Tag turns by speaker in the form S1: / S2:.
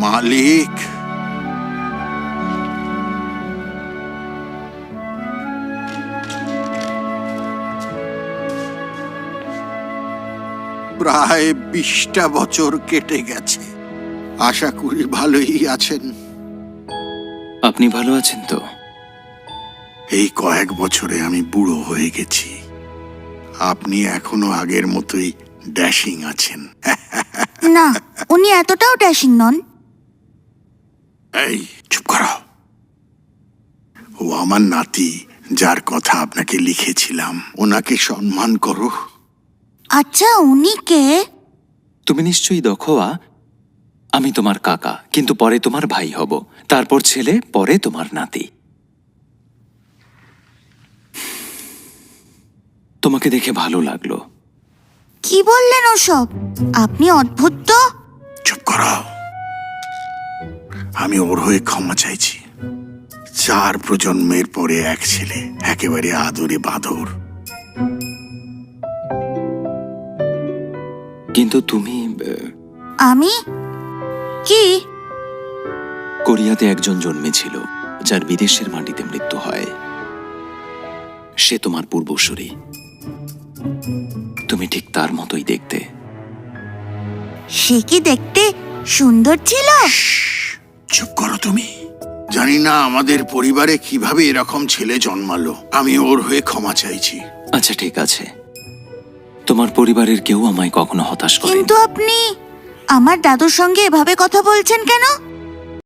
S1: মালিক, প্রায় 20টা বছর কেটে গেছে। আশা করি ভালোই আছেন।
S2: আপনি ভালো আছেন তো?
S1: এই কয়েক বছরে আমি বুড়ো হয়ে গেছি। আপনি এখনো আগের মতোই ড্যাশিং আছেন।
S3: না, উনি এতটাও ড্যাশিং নন।
S1: এই চুপ করো। ও আমার নাতি, যার কথা আপনাকে লিখেছিলাম। ওনাকে সম্মান করো।
S3: আচ্ছা, উনি কে?
S2: তুমি নিশ্চয়ই দখোয়া। আমি তোমার কাকা, কিন্তু পরে তোমার ভাই হব, তারপর ছেলে, পরে তোমার নাতি। তোমাকে দেখে ভালো লাগলো।
S3: কি বললেন ওসব? আপনি অদ্ভুত তো।
S1: চুপ করো। আমি ওর হয়ে ক্ষমা চাইছি। 4 প্রজন্মের পরে এক ছেলে, একেবারে আদরে বাঁদর।
S2: কিন্তু তুমি
S3: আমি কি?
S2: কোরিয়াতে একজন জন্মেছিল যার বিদেশের মাটিতে মৃত্যু হয়। সে তোমার পূর্বসূরি। তুমি ঠিক তার মতোই দেখতে।
S3: সে কি দেখতে সুন্দর ছিল?
S1: চুপ করো তুমি। জানি না আমাদের পরিবারে কিভাবে এরকম ছেলে জন্মালো। আমি ওর হয়ে ক্ষমা চাইছি।
S2: আচ্ছা ঠিক আছে, তোমার পরিবারের কেউ আমায় কখনো হতাশ করেনি।
S3: কিন্তু আপনি আমার দাদুর সঙ্গে এভাবে কথা বলছেন কেন?